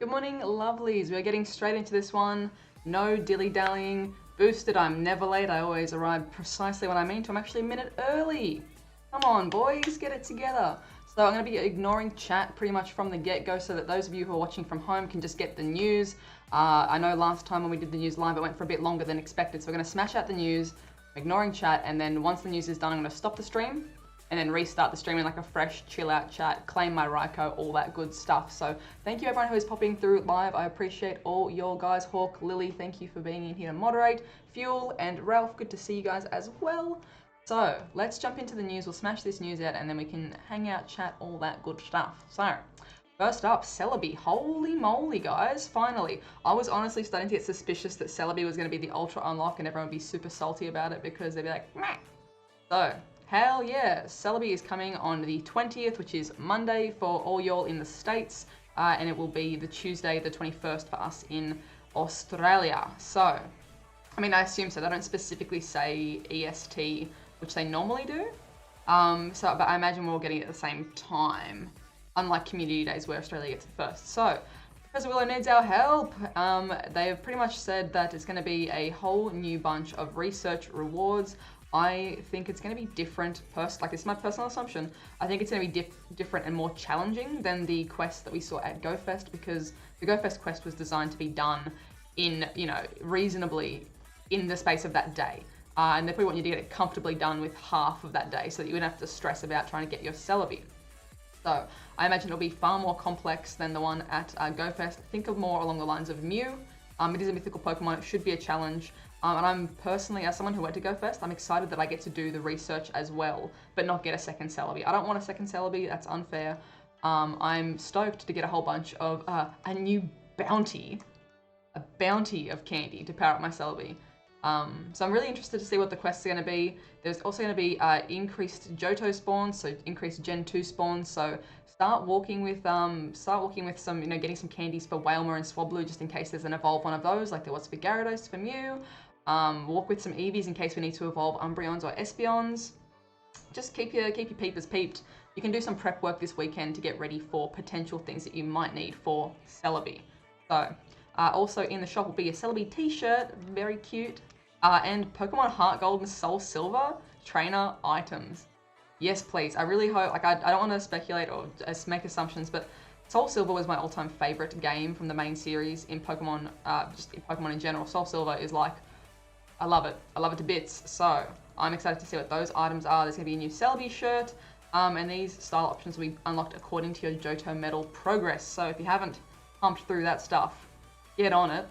Good morning, lovelies. We're getting straight into this one. No dilly-dallying. Boosted, I'm never late. I always arrive precisely when I mean to. I'm actually a minute early. Come on, boys, get it together. So I'm going to be ignoring chat pretty much from the get-go so that those of you who are watching from home can just get the news. I know last time when we did the news live, it went for a bit longer than expected. So we're going to smash out the news, ignoring chat, and then once the news is done, I'm going to stop the stream and then restart the stream in like a fresh, chill out chat, claim my Ryko, all that good stuff. So thank you everyone who is popping through live. I appreciate all your guys. Hawk, Lily, thank you for being in here to moderate. Fuel and Ralph, good to see you guys as well. So let's jump into the news. We'll smash this news out and then we can hang out, chat, all that good stuff. So first up, CELEBI. Holy moly, guys, finally. I was honestly starting to get suspicious that CELEBI was going to be the ultra unlock and everyone would be super salty about it because they'd be like, meh. So hell yeah, CELEBI is coming on the 20th, which is Monday for all y'all in the States, and it will be the Tuesday, the 21st for us in Australia. So, I mean, I assume so. They don't specifically say EST, which they normally do. But I imagine we're all getting it at the same time, unlike community days where Australia gets it first. So, because Willow needs our help, they have pretty much said that it's going to be a whole new bunch of research rewards. I think it's going to be different, like it's my personal assumption. I think it's going to be different and more challenging than the quest that we saw at GoFest, because the GoFest quest was designed to be done in, reasonably in the space of that day. And they probably want you to get it comfortably done with half of that day so that you wouldn't have to stress about trying to get your CELEBI. So I imagine it'll be far more complex than the one at GoFest. Think of more along the lines of Mew. It is a mythical Pokemon, it should be a challenge. And I'm personally, as someone who went to GoFest, I'm excited that I get to do the research as well, but not get a second CELEBI. I don't want a second CELEBI, that's unfair. I'm stoked to get a whole bunch of a new bounty, a bounty of candy to power up my CELEBI. So I'm really interested to see what the quests are going to be. There's also going to be increased Johto spawns, so increased Gen 2 spawns. So start walking with some, getting some candies for Wailmer and Swablu just in case there's an evolve one of those, like there was for Gyarados for Mew. Walk with some Eevees in case we need to evolve Umbreons or Espeons. Just keep your peepers peeped. You can do some prep work this weekend to get ready for potential things that you might need for CELEBI. So also in the shop will be a CELEBI t-shirt, very cute. And Pokemon Heart Gold and Soul Silver trainer items. Yes, please. I really hope, I don't want to speculate or make assumptions, but Soul Silver was my all-time favorite game from the main series in Pokemon, just in Pokemon in general. Soul Silver is like, I love it. I love it to bits. So I'm excited to see what those items are. There's going to be a new CELEBI shirt, and these style options will be unlocked according to your Johto medal progress. So if you haven't pumped through that stuff, get on it.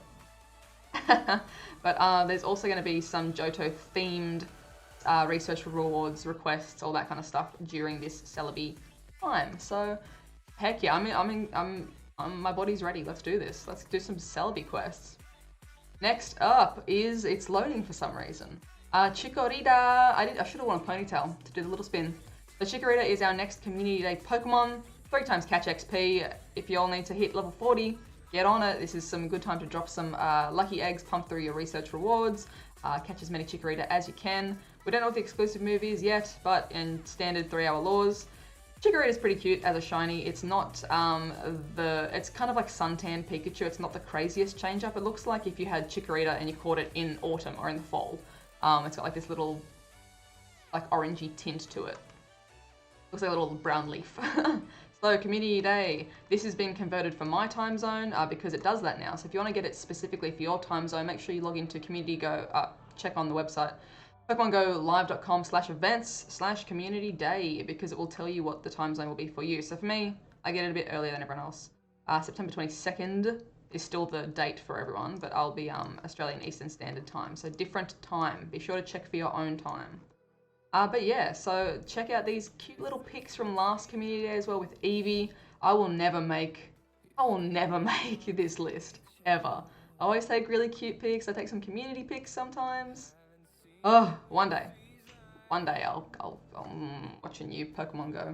But there's also going to be some Johto themed research rewards, requests, all that kind of stuff during this CELEBI time. So heck yeah, my body's ready. Let's do this. Let's do some CELEBI quests. Next up is, it's loading for some reason. Chikorita. I should have worn a ponytail to do the little spin. So Chikorita is our next Community Day Pokemon. 3 times catch XP. If you all need to hit level 40, get on it. This is some good time to drop some lucky eggs, pump through your research rewards, catch as many Chikorita as you can. We don't know what the exclusive move is yet, but in standard 3-hour laws, Chikorita is pretty cute as a shiny. It's not it's kind of like Suntan Pikachu. It's not the craziest change up. It looks like if you had Chikorita and you caught it in autumn or in the fall. It's got like this little like orangey tint to it. Looks like a little brown leaf. So Community Day, this has been converted for my time zone because it does that now. So if you want to get it specifically for your time zone, make sure you log into Community Go, check on the website, PokemonGo live.com/events/Community Day, because it will tell you what the time zone will be for you. So for me, I get it a bit earlier than everyone else. September 22nd is still the date for everyone, but I'll be Australian Eastern Standard Time, so different time. Be sure to check for your own time. But yeah, so check out these cute little pics from last Community Day as well with Eevee. I will never make this list, ever. I always take really cute pics. I take some community pics sometimes. Oh, one day I'll watch a new Pokemon Go.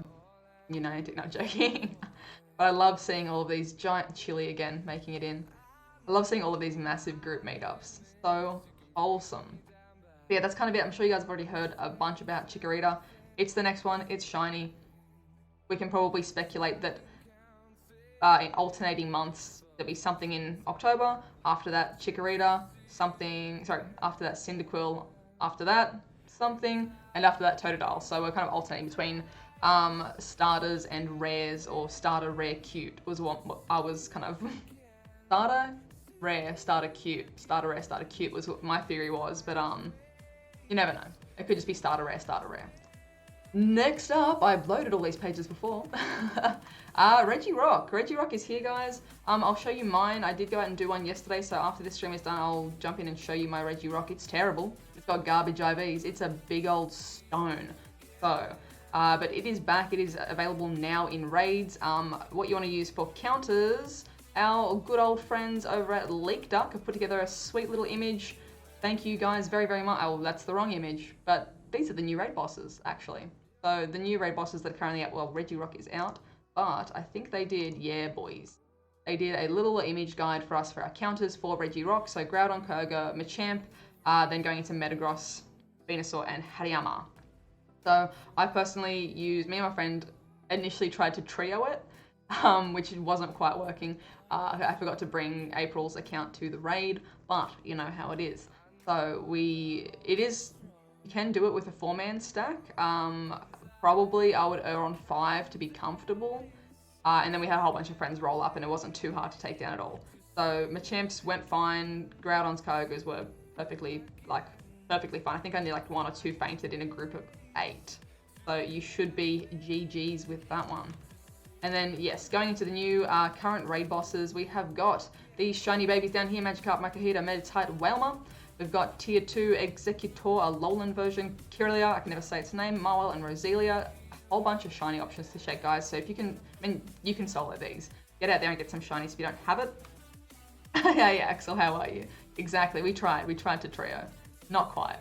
Not joking. But I love seeing all of these giant chili again making it in. I love seeing all of these massive group meetups. So wholesome. But yeah, that's kind of it. I'm sure you guys have already heard a bunch about Chikorita. It's the next one. It's shiny. We can probably speculate that in alternating months, there'll be something in October. After that, Chikorita, something. Sorry, after that, Cyndaquil. After that, something, and after that, Totodile. So we're kind of alternating between starters and rares, or starter, rare, cute was what I was kind of starter, rare, starter, cute, starter, rare, starter, cute was what my theory was, but you never know. It could just be starter, rare, starter, rare. Next up, I've loaded all these pages before. Regirock. Regirock is here, guys. I'll show you mine. I did go out and do one yesterday, so after this stream is done, I'll jump in and show you my Regirock. It's terrible. It's got garbage IVs. It's a big old stone. So, but it is back. It is available now in raids. What you want to use for counters, our good old friends over at LeakDuck have put together a sweet little image. Thank you guys very, very much. Oh, that's the wrong image, but these are the new raid bosses, actually. So the new raid bosses that are currently out, well, Regirock is out, but I think they did, yeah, boys. They did a little image guide for us for our counters for Regirock. So Groudon, Kyogre, Machamp, then going into Metagross, Venusaur, and Hariyama. So I personally used, me and my friend initially tried to trio it, which wasn't quite working. I forgot to bring April's account to the raid, but you know how it is. So you can do it with a 4-man stack. Probably I would err on 5 to be comfortable. And then we had a whole bunch of friends roll up and it wasn't too hard to take down at all. So Machamp's went fine, Groudon's, Kyogre's were perfectly fine. I think only like 1 or 2 fainted in a group of 8. So you should be GG's with that one. And then, yes, going into the new current raid bosses, we have got these shiny babies down here, Magikarp, Makuhita, Meditite, Wailmer. We've got Tier 2 Executor, a Alolan version, Kirlia, I can never say its name, Marwell, and Roselia. A whole bunch of shiny options to check, guys. So if you can, you can solo these. Get out there and get some shinies if you don't have it. Yeah, Axel, how are you? Exactly, we tried to trio. Not quite.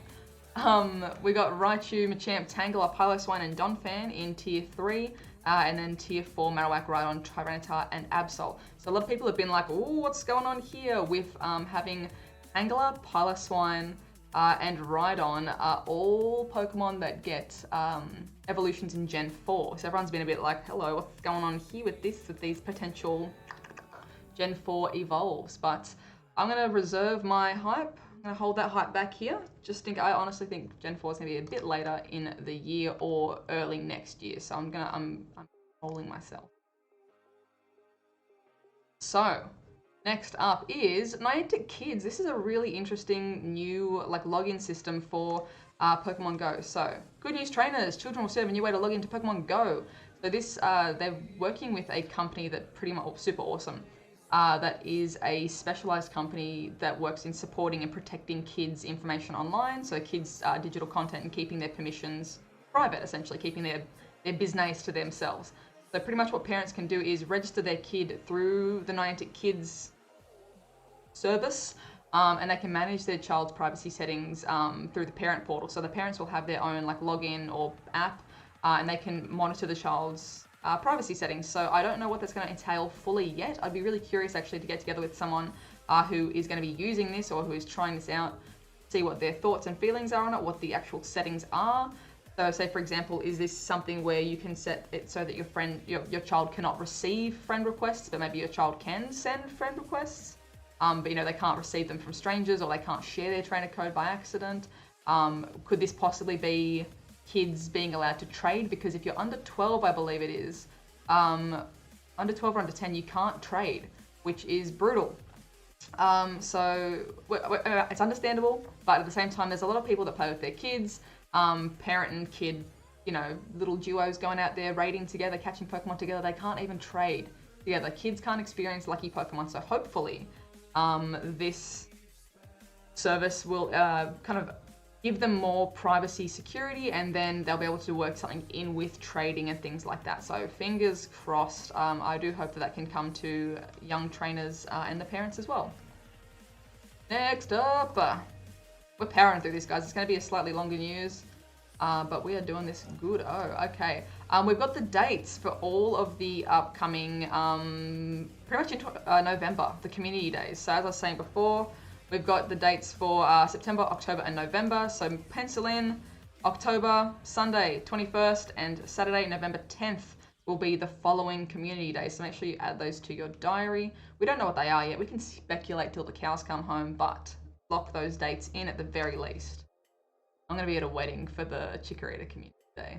We got Raichu, Machamp, Tangela, Piloswine, and Donphan in Tier 3. And then Tier 4, Marowak, Rhydon, Tyranitar, and Absol. So a lot of people have been like, ooh, what's going on here with having Tangela, Piloswine, and Rhydon are all Pokemon that get evolutions in Gen 4. So everyone's been a bit like, hello, what's going on here with these potential Gen 4 evolves? But I'm going to reserve my hype. I'm going to hold that hype back here. I honestly think Gen 4 is going to be a bit later in the year or early next year. So I'm holding myself. So, next up is Niantic Kids. This is a really interesting new login system for Pokemon Go. So, good news, trainers. Children will serve a new way to log into Pokemon Go. So this, they're working with a company that pretty much super awesome. That is a specialized company that works in supporting and protecting kids' information online. So kids' digital content and keeping their permissions private, essentially keeping their business to themselves. So pretty much what parents can do is register their kid through the Niantic Kids service, and they can manage their child's privacy settings through the parent portal. So the parents will have their own login or app, and they can monitor the child's privacy settings. So I don't know what that's going to entail fully yet. I'd be really curious actually to get together with someone who is going to be using this or who is trying this out, see what their thoughts and feelings are on it, what the actual settings are. So say for example, is this something where you can set it so that your child cannot receive friend requests, but maybe your child can send friend requests, but they can't receive them from strangers, or they can't share their trainer code by accident. Could this possibly be kids being allowed to trade? Because if you're under 12, I believe it is, under 12 or under 10, you can't trade, which is brutal. So it's understandable, but at the same time, there's a lot of people that play with their kids, parent and kid, little duos going out there raiding together, catching Pokemon together. They can't even trade together. Kids can't experience lucky Pokemon. So hopefully, this service will kind of give them more privacy security, and then they'll be able to work something in with trading and things like that. So fingers crossed. I do hope that can come to young trainers and the parents as well. Next up, we're powering through this, guys. It's going to be a slightly longer news, but we are doing this good. Oh, okay. We've got the dates for all of the upcoming, pretty much in November, the community days. So as I was saying before, we've got the dates for September, October, and November. So pencil in October, Sunday 21st, and Saturday, November 10th will be the following community days. So make sure you add those to your diary. We don't know what they are yet. We can speculate till the cows come home, but lock those dates in at the very least. I'm going to be at a wedding for the Chikorita community day.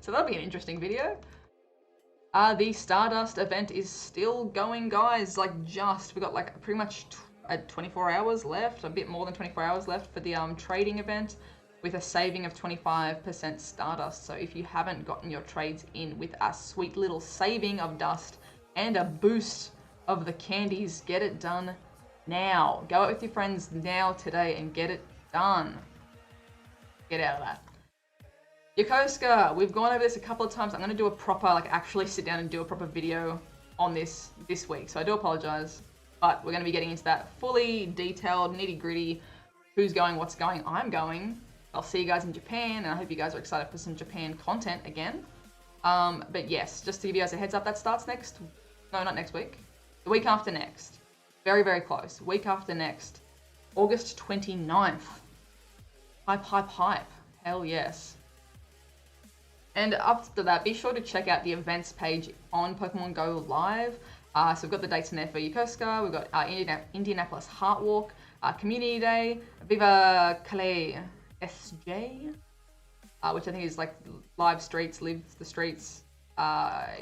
So that'll be an interesting video. The Stardust event is still going, guys. Like, we got like pretty much 24 hours left, a bit more than 24 hours left for the trading event, with a saving of 25% Stardust. So if you haven't gotten your trades in with a sweet little saving of dust and a boost of the candies, get it done now. Go out with your friends now today and get it done. Get out of that. Yokosuka, we've gone over this a couple of times. I'm going to do a proper, like actually sit down and do a proper video on this week. So I do apologize, but we're going to be getting into that fully detailed, nitty gritty. Who's going, what's going, I'm going. I'll see you guys in Japan, and I hope you guys are excited for some Japan content again. But yes, just to give you guys a heads up, that starts not next week. The week after next. Very, very close. Week after next. August 29th. Hype, hype, hype. Hell yes. And after that, be sure to check out the events page on Pokemon Go Live. So we've got the dates in there for Yokosuka. We've got Indianapolis Heart Walk, Community Day, Viva Calais SJ, which I think is like live the streets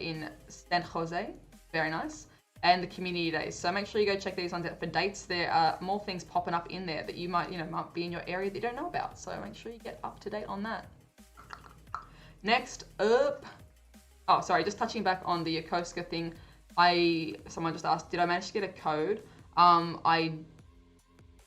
in San Jose. Very nice. And the community days. So make sure you go check these ones out for dates. There are more things popping up in there that you might be in your area that you don't know about. So make sure you get up to date on that. Next up, oh sorry, just touching back on the Yokosuka thing. Someone just asked, did I manage to get a code?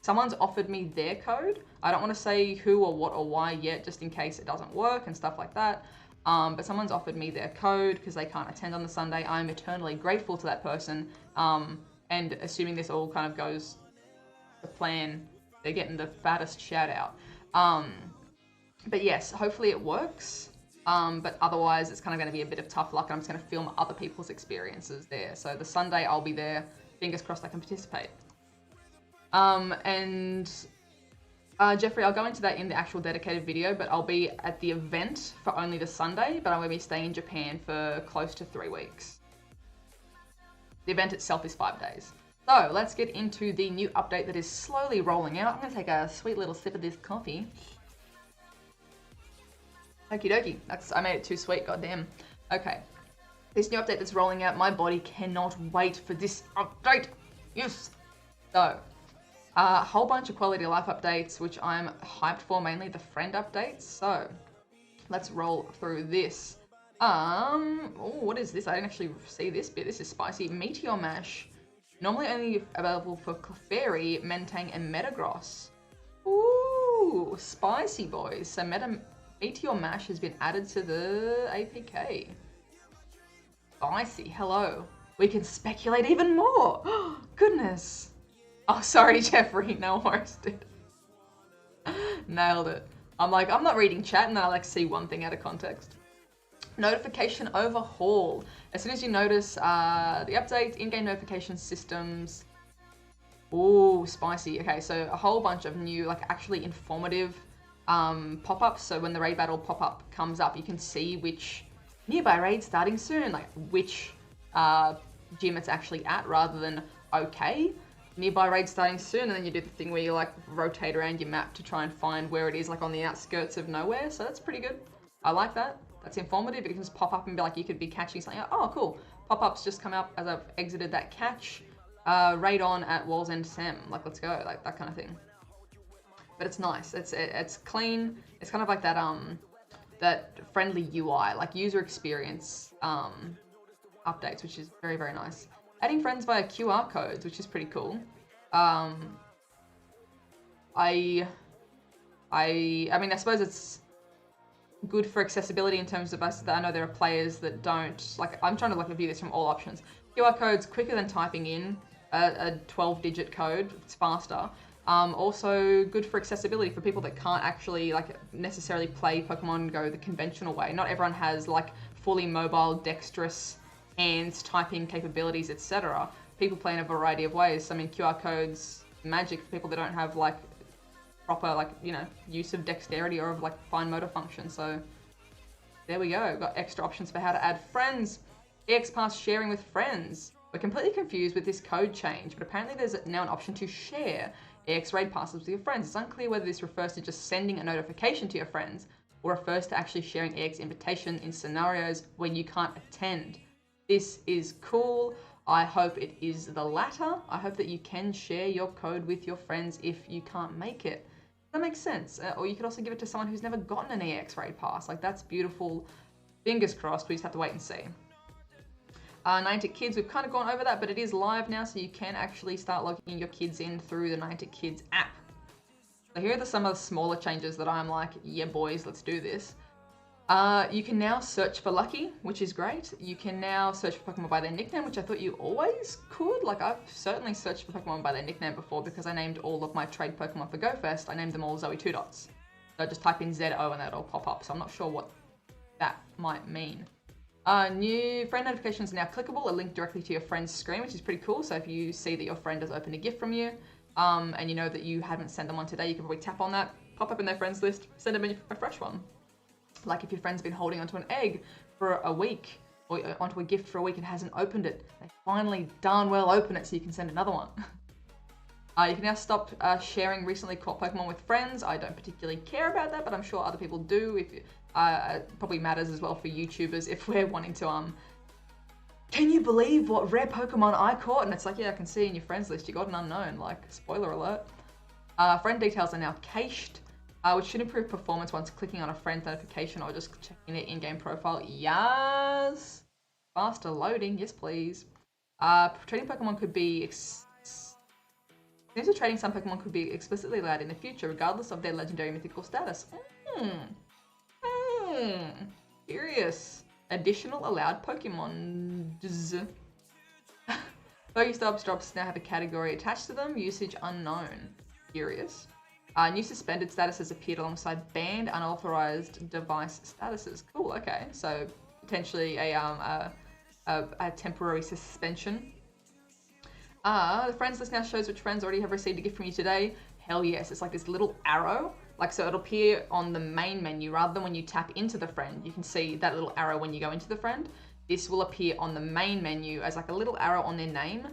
Someone's offered me their code. I don't want to say who or what or why yet, just in case it doesn't work and stuff like that. But someone's offered me their code because they can't attend on the Sunday. I'm eternally grateful to that person. And assuming this all kind of goes to plan, they're getting the fattest shout out. But yes, hopefully it works. But otherwise it's kind of going to be a bit of tough luck. I'm just going to film other people's experiences there. So the Sunday I'll be there. Fingers crossed I can participate. Jeffrey, I'll go into that in the actual dedicated video, but I'll be at the event for only the Sunday, but I'm going to be staying in Japan for close to 3 weeks. The event itself is 5 days. So let's get into the new update that is slowly rolling out. I'm going to take a sweet little sip of this coffee. Okie dokie. I made it too sweet, goddamn. Okay. This new update that's rolling out, my body cannot wait for this update. Yes. So, a whole bunch of quality of life updates, which I'm hyped for, mainly the friend updates. So, let's roll through this. Oh, what is this? I didn't actually see this bit. This is spicy. Meteor Mash. Normally only available for Clefairy, Mentang, and Metagross. Ooh, spicy boys. So, Meteor Mash has been added to the APK. Spicy, hello. We can speculate even more. Goodness. Oh, sorry, Jeffrey. No worries, dude. Nailed it. I'm not reading chat, and then I see one thing out of context. Notification overhaul. As soon as you notice the update, in-game notification systems. Ooh, spicy. Okay, so a whole bunch of new, actually informative pop-ups. So when the raid battle pop-up comes up, you can see which nearby raid starting soon, which gym it's actually at, rather than okay, nearby raid starting soon, and then you do the thing where you rotate around your map to try and find where it is, on the outskirts of nowhere. So that's pretty good. I like that. That's informative. It can just pop up and be you could be catching something. Oh, cool. Pop-ups just come up as I've exited that catch. Raid on at WALLSEND NSW. Let's go. That kind of thing. But it's nice. It's clean. It's kind of like that that friendly UI, user experience updates, which is very, very nice. Adding friends via QR codes, which is pretty cool. I mean, I suppose it's good for accessibility in terms of I know there are players that don't, I'm trying to view this from all options. QR codes quicker than typing in a 12-digit code. It's faster. Also good for accessibility for people that can't actually necessarily play Pokemon Go the conventional way. Not everyone has fully mobile, dexterous hands, typing capabilities, etc. People play in a variety of ways. I mean, QR codes, magic for people that don't have proper use of dexterity or of fine motor function. So There we go. Got extra options for how to add friends. EX Pass sharing with friends. We're completely confused with this code change, but apparently there's now an option to share EX Raid Passes with your friends. It's unclear whether this refers to just sending a notification to your friends or refers to actually sharing EX invitation in scenarios where you can't attend. This is cool. I hope it is the latter. I hope that you can share your code with your friends if you can't make it. That makes sense. Or you could also give it to someone who's never gotten an EX Raid Pass. Like, that's beautiful. Fingers crossed. We just have to wait and see. Niantic Kids, we've kind of gone over that, but it is live now, so you can actually start logging your kids in through the Niantic Kids app. So here are some of the smaller changes that I'm like, yeah boys, let's do this. You can now search for Lucky, which is great. You can now search for Pokemon by their nickname, which I thought you always could. Like, I've certainly searched for Pokemon by their nickname before because I named all of my trade Pokemon for GoFest. I named them all ZoëTwoDots. So I just type in ZO and that'll pop up. So I'm not sure what that might mean. New friend notifications are now clickable, a link directly to your friend's screen, which is pretty cool. So if you see that your friend has opened a gift from you, and you know that you haven't sent them one today, you can probably tap on that, pop up in their friends list, send them a fresh one. Like if your friend's been holding onto an egg for a week, or onto a gift for a week and hasn't opened it, they finally darn well open it so you can send another one. You can now stop sharing recently caught Pokemon with friends. I don't particularly care about that, but I'm sure other people do. If it probably matters as well for YouTubers if we're wanting to, can you believe what rare Pokemon I caught? And it's like, yeah, I can see in your friends list you got an unknown, like, spoiler alert. Friend details are now cached, which should improve performance once clicking on a friend's notification or just checking their in-game profile. Yes! Faster loading, yes please. Trading Pokemon could be... Seems that trading some Pokemon could be explicitly allowed in the future, regardless of their legendary mythical status. Curious. Additional allowed Pokemon. Pokestops drops now have a category attached to them. Usage unknown. Curious. New suspended status has appeared alongside banned unauthorized device statuses. Cool. Okay, so potentially a temporary suspension. The friends list now shows which friends already have received a gift from you today. Hell yes, it's like this little arrow. Like, so it'll appear on the main menu rather than when you tap into the friend. You can see that little arrow when you go into the friend. This will appear on the main menu as like a little arrow on their name.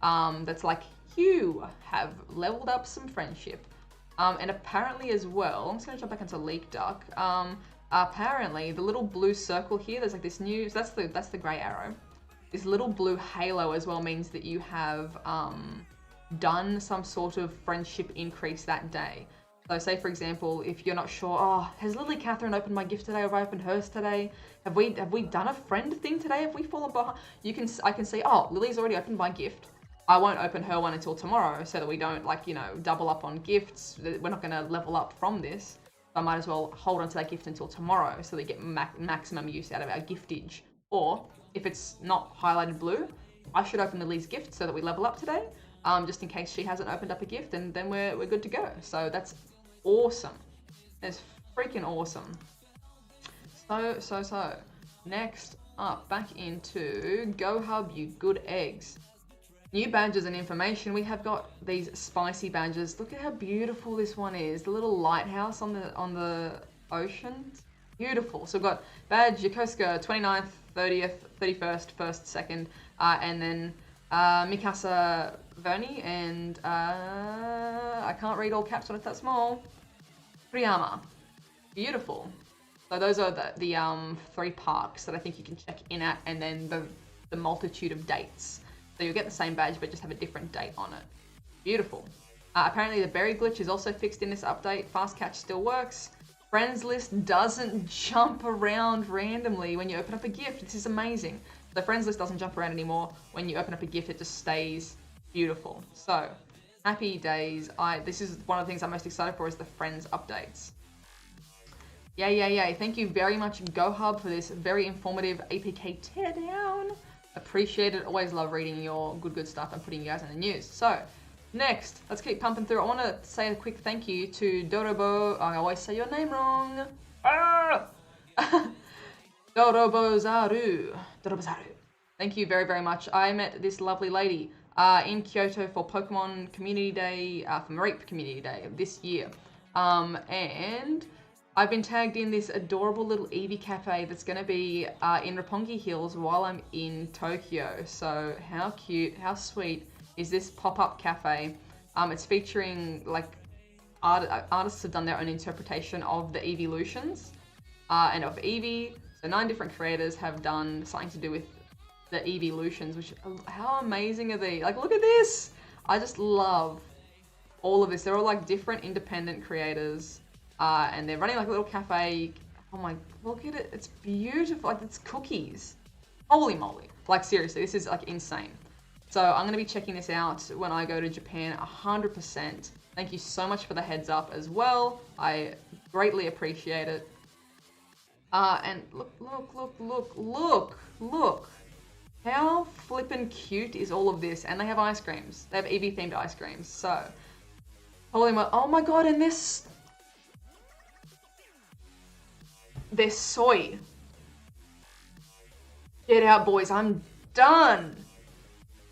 That's like, you have leveled up some friendship. And apparently as well, I'm just gonna jump back into Leak Duck. Apparently the little blue circle here, there's like this new, so that's the gray arrow. This little blue halo as well means that you have done some sort of friendship increase that day. So say for example, if you're not sure, oh, has Lily Catherine opened my gift today or have I opened hers today? Have we done a friend thing today? Have we fallen behind? I can see, oh, Lily's already opened my gift. I won't open her one until tomorrow so that we don't, like, you know, double up on gifts. We're not gonna level up from this. So I might as well hold on to that gift until tomorrow so they get maximum use out of our giftage. Or if it's not highlighted blue, I should open Lily's gift so that we level up today, just in case she hasn't opened up a gift, and then we're good to go. So that's awesome. That's freaking awesome. So next up, back into GoHub, you good eggs. New badges and information. We have got these spicy badges. Look at how beautiful this one is. The little lighthouse on the ocean. Beautiful. So we've got badge Yokosuka 29th, 30th, 31st, 1st, 2nd, and then Mikasa Verni, and I can't read all caps when it's that small. Priyama. Beautiful. So those are the 3 parks that I think you can check in at, and then the multitude of dates. So you'll get the same badge, but just have a different date on it. Beautiful. Apparently the berry glitch is also fixed in this update. Fast catch still works. Friends list doesn't jump around randomly when you open up a gift. This is amazing. The friends list doesn't jump around anymore. When you open up a gift, it just stays beautiful. So, happy days. This is one of the things I'm most excited for, is the friends updates. Yay. Thank you very much, GoHub, for this very informative APK teardown. Appreciate it. Always love reading your good stuff and putting you guys in the news. So, next, let's keep pumping through. I want to say a quick thank you to Dorobo. I always say your name wrong. Dorobozaru. Thank you very much. I met this lovely lady in Kyoto for Pokemon Community Day, for Mareep Community Day of this year. And I've been tagged in this adorable little Eevee cafe that's going to be in Roppongi Hills while I'm in Tokyo. So how cute, how sweet is this pop-up cafe? It's featuring like artists have done their own interpretation of the Eeveelutions and of Eevee. So 9 different creators have done something to do with the Eeveelutions, which, how amazing are they? Like, look at this. I just love all of this. They're all like different independent creators. And they're running like a little cafe. Oh my, look at it. It's beautiful. Like, it's cookies. Holy moly. Like, seriously, this is like insane. So I'm going to be checking this out when I go to Japan 100%. Thank you so much for the heads up as well. I greatly appreciate it. And look. How flippin' cute is all of this? And they have ice creams. They have Eevee themed ice creams. So, holy moly. Oh my god, and this... They're soy. Get out, boys. I'm done.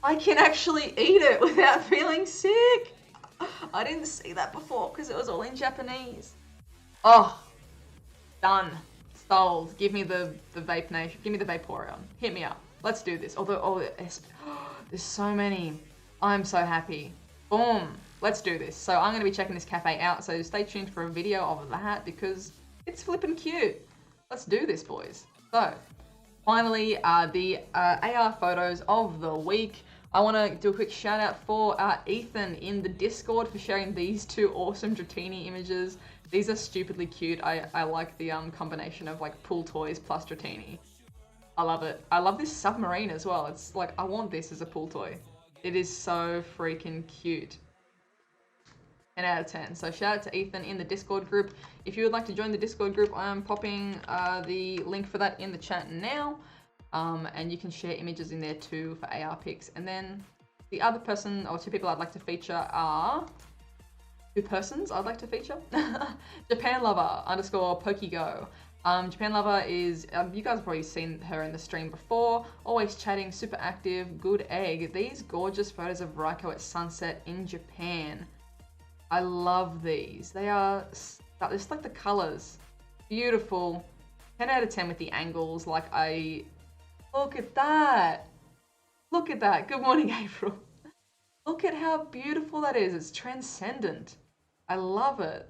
I can actually eat it without feeling sick. I didn't see that before because it was all in Japanese. Oh, done. Sold. Give me the Vape Nation. Give me the Vaporeon. Hit me up. Let's do this. Although, there's so many. I'm so happy. Boom. Let's do this. So I'm going to be checking this cafe out. So stay tuned for a video of that because... it's flippin' cute. Let's do this, boys. So, finally, the AR photos of the week. I want to do a quick shout out for Ethan in the Discord for sharing these 2 awesome Dratini images. These are stupidly cute. I like the combination of like pool toys plus Dratini. I love it. I love this submarine as well. It's like, I want this as a pool toy. It is so freaking cute. 10 out of 10. So shout out to Ethan in the Discord group. If you would like to join the Discord group, I am popping the link for that in the chat now. And you can share images in there too for AR pics. And then the other person, or 2 people I'd like to feature are... 2 persons I'd like to feature? Japan Lover _ Pokego. Japan Lover is, you guys have probably seen her in the stream before. Always chatting, super active, good egg. These gorgeous photos of Raikou at sunset in Japan. I love these. They are just like the colors. Beautiful. 10 out of 10 with the angles. Like look at that. Look at that. Good morning, April. Look at how beautiful that is. It's transcendent. I love it.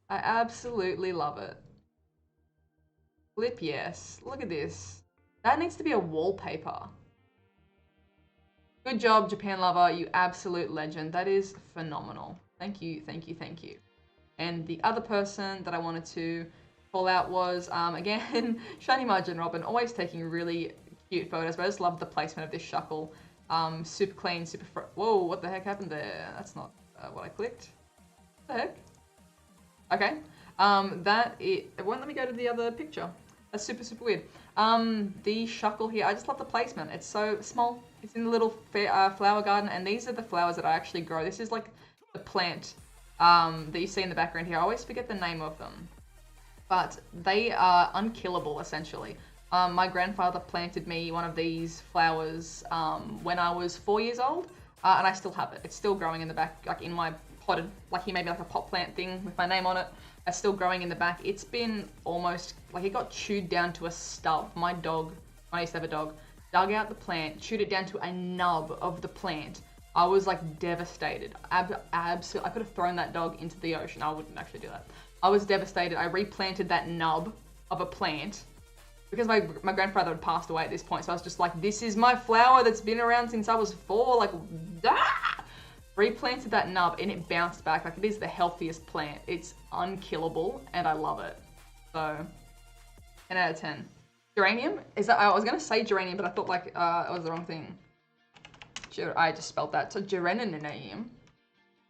I absolutely love it. Flip yes. Look at this. That needs to be a wallpaper. Good job, Japan Lover. You absolute legend. That is phenomenal. Thank you, thank you, thank you. And the other person that I wanted to call out was, again, Shiny Margin Robin. Always taking really cute photos, but I just love the placement of this shuckle. Super clean, super... Whoa, what the heck happened there? That's not what I clicked. What the heck? Okay. It won't let me go to the other picture. That's super, super weird. The shuckle here, I just love the placement. It's so small. It's in the little flower garden, and these are the flowers that I actually grow. This is like the plant that you see in the background here. I always forget the name of them, but they are unkillable, essentially. My grandfather planted me one of these flowers when I was 4 years old, and I still have it. It's still growing in the back, like in my potted, like he made me like a pot plant thing with my name on it. It's still growing in the back. It's been almost, like it got chewed down to a stub. My dog, when I used to have a dog, dug out the plant, chewed it down to a nub of the plant. I was like devastated. Absolutely, I could have thrown that dog into the ocean. I wouldn't actually do that. I was devastated. I replanted that nub of a plant because my grandfather had passed away at this point. So I was just like, this is my flower that's been around since I was 4. Like, replanted that nub and it bounced back. Like, it is the healthiest plant. It's unkillable and I love it. So, 10 out of 10. Geranium? Is that, I was going to say geranium, but I thought like it was the wrong thing. I just spelled that. So geranium.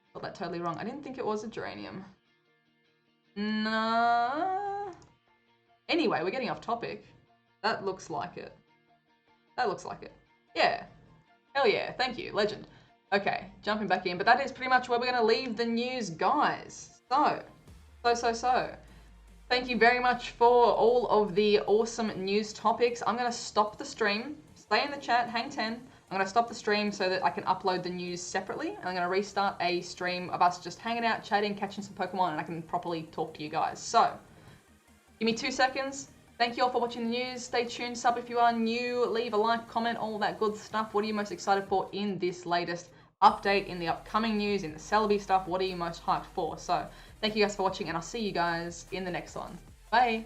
Spelled that totally wrong. I didn't think it was a geranium. No. Anyway, we're getting off topic. That looks like it. That looks like it. Yeah. Hell yeah. Thank you. Legend. Okay, jumping back in. But that is pretty much where we're going to leave the news, guys. So. Thank you very much for all of the awesome news topics. I'm going to stop the stream. stay in the chat, hang 10. I'm going to stop the stream so that I can upload the news separately. And I'm going to restart a stream of us just hanging out, chatting, catching some Pokemon, and I can properly talk to you guys. So, give me 2 seconds. Thank you all for watching the news. Stay tuned, sub if you are new, leave a like, comment, all that good stuff. What are you most excited for in this latest update, in the upcoming news, in the Celebi stuff? What are you most hyped for? So, thank you guys for watching, and I'll see you guys in the next one. Bye!